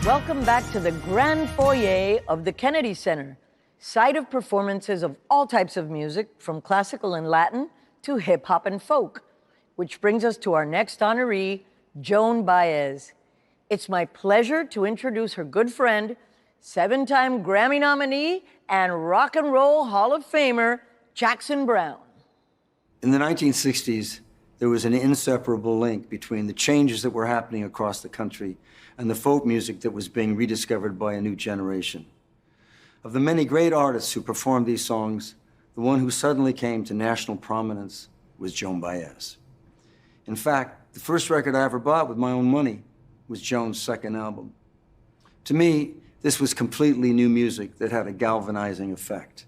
Welcome back to the grand foyer of the Kennedy Center, site of performances of all types of music, from classical and Latin to hip hop and folk, which brings us to our next honoree, Joan Baez. It's my pleasure to introduce her good friend, 7-time Grammy nominee and Rock and Roll Hall of Famer, Jackson Browne. In the 1960s, there was an inseparable link between the changes that were happening across the country and the folk music that was being rediscovered by a new generation. Of the many great artists who performed these songs, the one who suddenly came to national prominence was Joan Baez. In fact, the first record I ever bought with my own money was Joan's second album. To me, this was completely new music that had a galvanizing effect.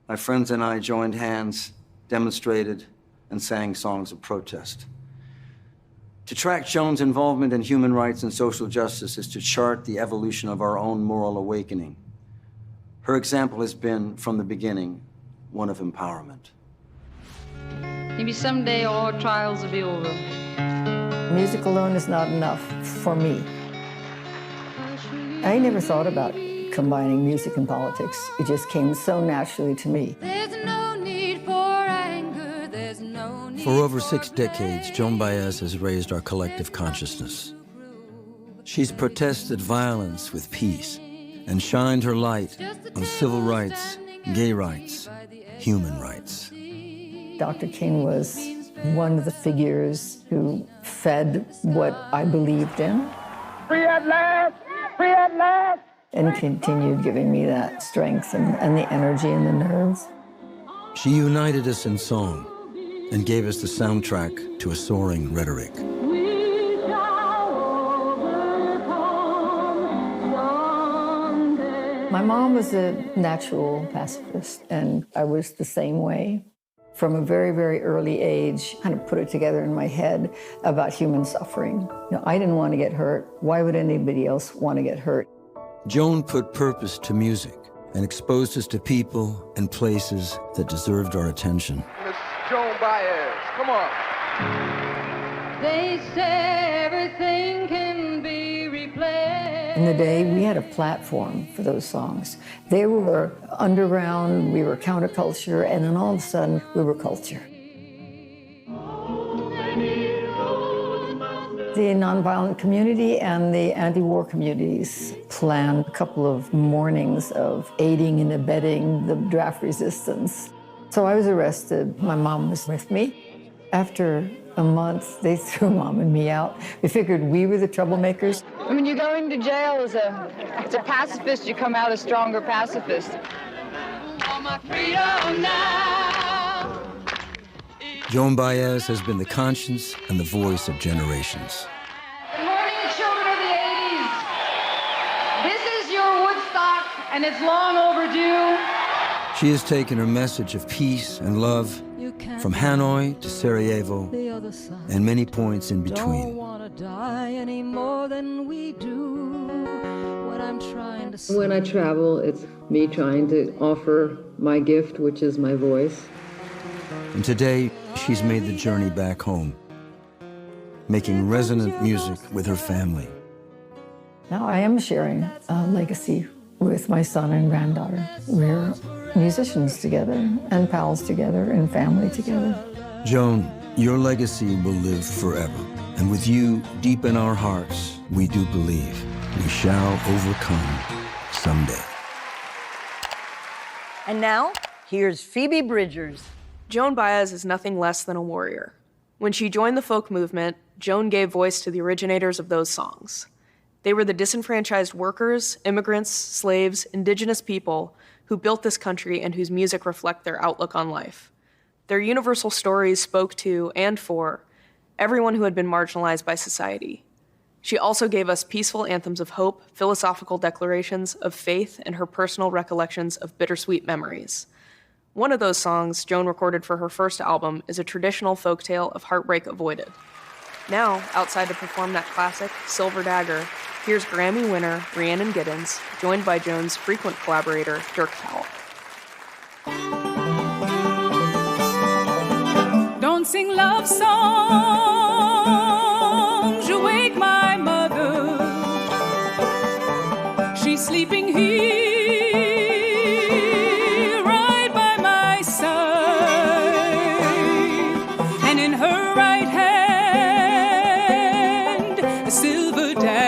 My friends and I joined hands, demonstrated, and sang songs of protest. To track Joan's involvement in human rights and social justice is to chart the evolution of our own moral awakening. Her example has been, from the beginning, one of empowerment. Maybe someday all our trials will be over. Music alone is not enough for me. I never thought about combining music and politics. It just came so naturally to me. For over 6 decades, Joan Baez has raised our collective consciousness. She's protested violence with peace and shined her light on civil rights, gay rights, human rights. Dr. King was one of the figures who fed what I believed in. Free at last! Free at last! And continued giving me that strength and the energy and the nerves. She united us in song and gave us the soundtrack to a soaring rhetoric. My mom was a natural pacifist, and I was the same way. From a very, very early age, kind of put it together in my head about human suffering. You know, I didn't want to get hurt. Why would anybody else want to get hurt? Joan put purpose to music and exposed us to people and places that deserved our attention. Miss Joan Baez, come on. They say everything can be replaced. In the day, we had a platform for those songs. They were underground, we were counterculture, and then all of a sudden, we were culture. The nonviolent community and the anti-war communities planned a couple of mornings of aiding and abetting the draft resistance. So I was arrested. My mom was with me. After a month, they threw Mom and me out. They figured we were the troublemakers. When you go into jail as a pacifist, you come out a stronger pacifist. All my freedom now. Joan Baez has been the conscience and the voice of generations. Good morning, children of the 80s. This is your Woodstock, and it's long overdue. She has taken her message of peace and love from Hanoi to Sarajevo and many points in between. When I travel, it's me trying to offer my gift, which is my voice. And today, she's made the journey back home, making resonant music with her family. Now I am sharing a legacy with my son and granddaughter. We're musicians together, and pals together, and family together. Joan, your legacy will live forever. And with you deep in our hearts, we do believe we shall overcome someday. And now, here's Phoebe Bridgers. Joan Baez is nothing less than a warrior. When she joined the folk movement, Joan gave voice to the originators of those songs. They were the disenfranchised workers, immigrants, slaves, indigenous people who built this country and whose music reflect their outlook on life. Their universal stories spoke to and for everyone who had been marginalized by society. She also gave us peaceful anthems of hope, philosophical declarations of faith, and her personal recollections of bittersweet memories. One of those songs Joan recorded for her first album is a traditional folktale of heartbreak avoided. Now, outside to perform that classic, Silver Dagger, here's Grammy winner Rhiannon Giddens, joined by Joan's frequent collaborator, Dirk Powell. Don't sing love songs, you wake my mother.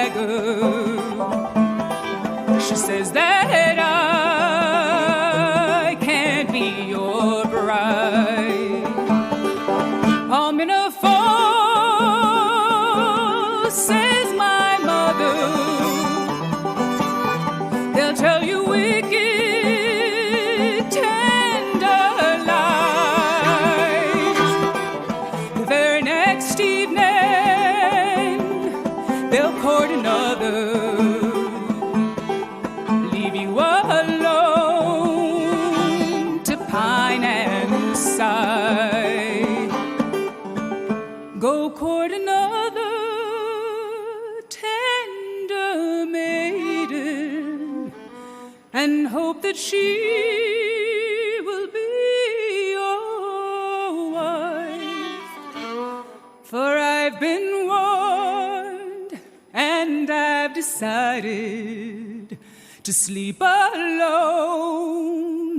Dagger. She says that I can't be your bride. I'm in a fall, says my mother. They'll tell you wicked, tender lies. The very next evening, they'll court another, leave you alone to pine and sigh. Go court another tender maiden and hope that she will be your wife. For I've been warned and I've decided to sleep alone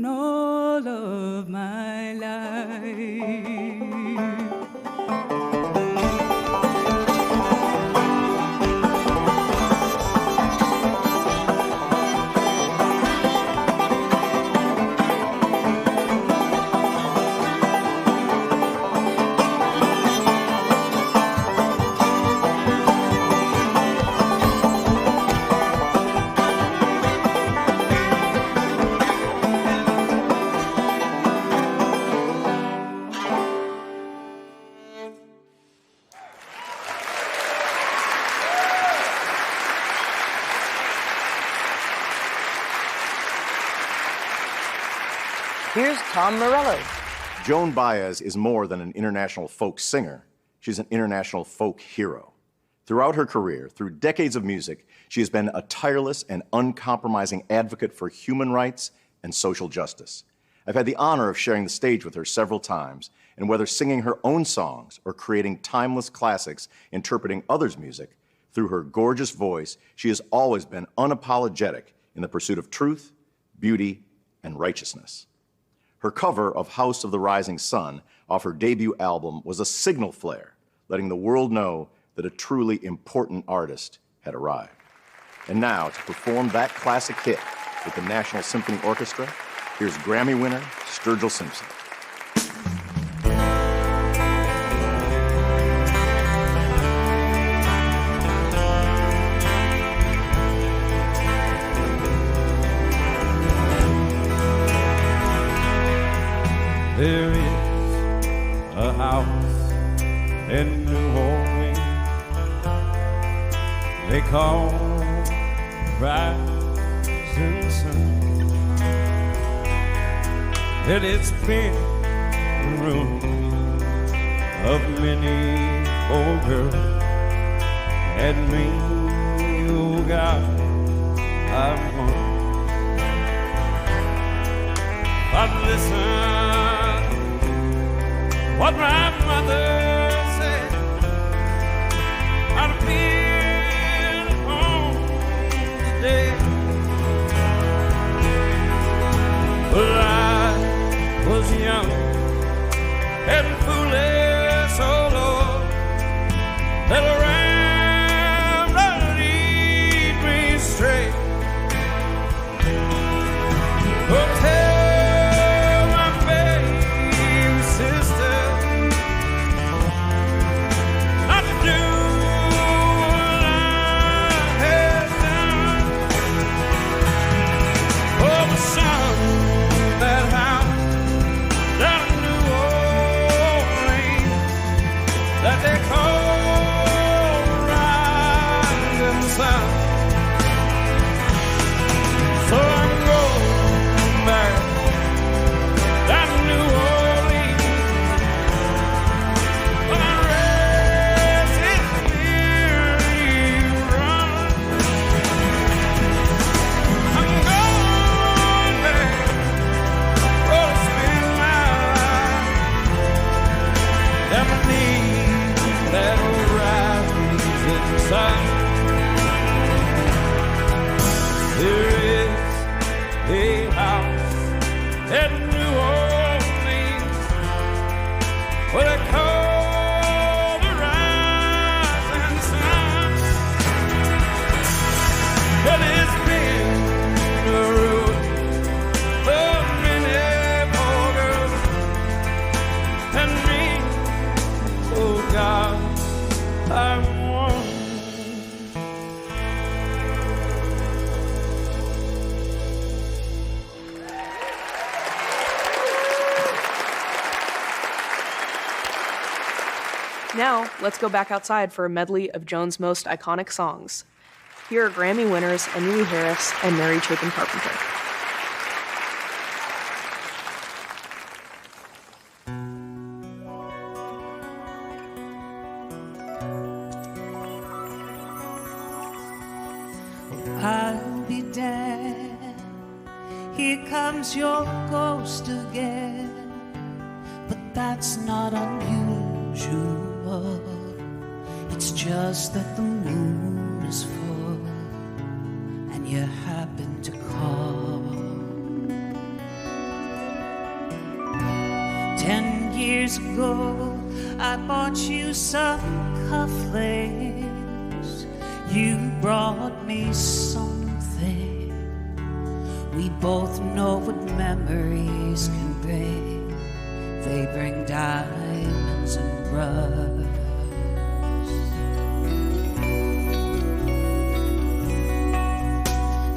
all of my life. Here's Tom Morello. Joan Baez is more than an international folk singer. She's an international folk hero. Throughout her career, through decades of music, she has been a tireless and uncompromising advocate for human rights and social justice. I've had the honor of sharing the stage with her several times, and whether singing her own songs or creating timeless classics interpreting others' music, through her gorgeous voice, she has always been unapologetic in the pursuit of truth, beauty, and righteousness. Her cover of House of the Rising Sun off her debut album was a signal flare, letting the world know that a truly important artist had arrived. And now, to perform that classic hit with the National Symphony Orchestra, here's Grammy winner Sturgill Simpson. There is a house in New Orleans they call Rising Sun. And it's been the room of many old girls and me, oh God, I'm one. But listen what my mother said, I'd have been home today. But I was young and foolish, oh Lord, let a ram lead me straight. Oh, tell my baby sister not to do what I had done. Oh, my son, that house down in New Orleans that they call Rising Sun. So I'm going back down to New Orleans when I rest in weary run. I'm going back to spend my life down beneath that rising sun. There is a house in New Orleans what they call the Rising Sun. Now, let's go back outside for a medley of Joan's most iconic songs. Here are Grammy winners Emmylou Harris and Mary Chapin Carpenter. I'll be dead. Here comes your ghost again. But that's not unusual. It's just that the moon is full and you happen to call. 10 years ago, I bought you some cufflinks. You brought me something. We both know what memories can bring. They bring diamonds and rust.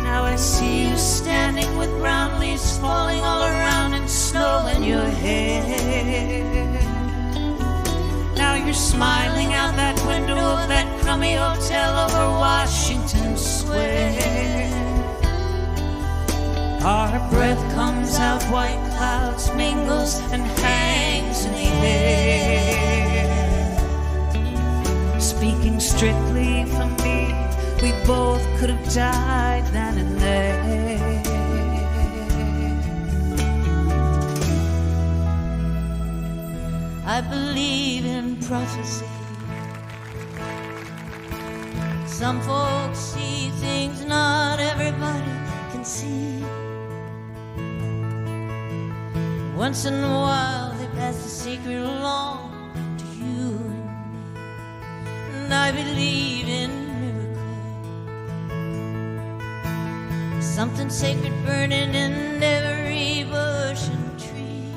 Now I see you standing with brown leaves falling all around and snow in your hair. Now you're smiling out that window of that crummy hotel over Washington Square. Our breath comes out, white clouds mingles and hangs in the air. Speaking strictly for me, we both could have died then and there. I believe in prophecy. Some folks see things not everybody can see. Once in a while they pass the secret along to you and me. And I believe in miracles. Something sacred burning in every bush and tree.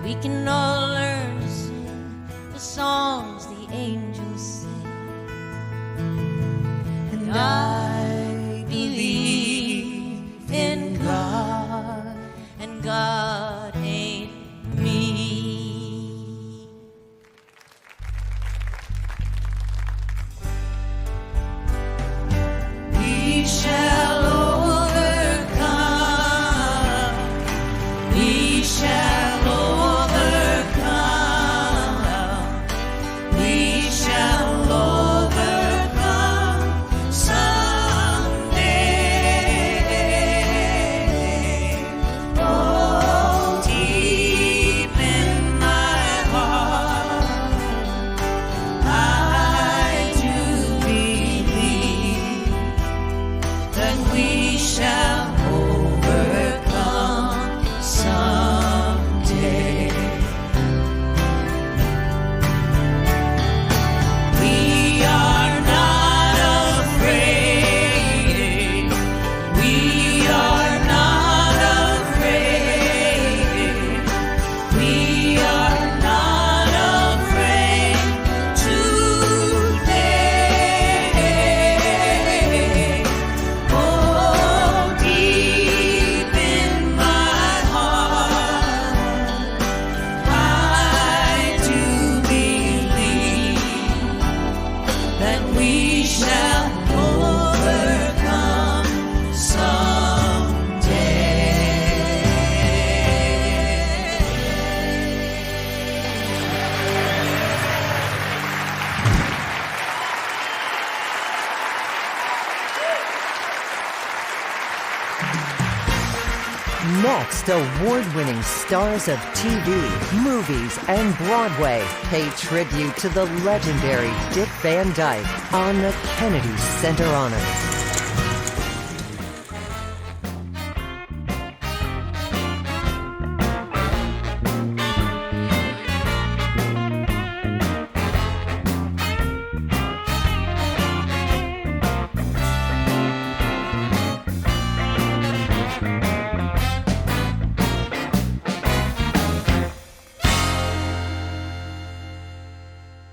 We can all learn to sing the songs the angels sing. And I believe in God, and God ain't me. We shall overcome. We shall overcome. We shall overcome someday. Oh, deep in my heart, I do believe that we shall overcome someday. We are not afraid. We are not afraid. We are not afraid today. Oh, deep in my heart, I do believe that we shall overcome Next, award-winning stars of TV, movies, and Broadway pay tribute to the legendary Dick Van Dyke on the Kennedy Center Honors.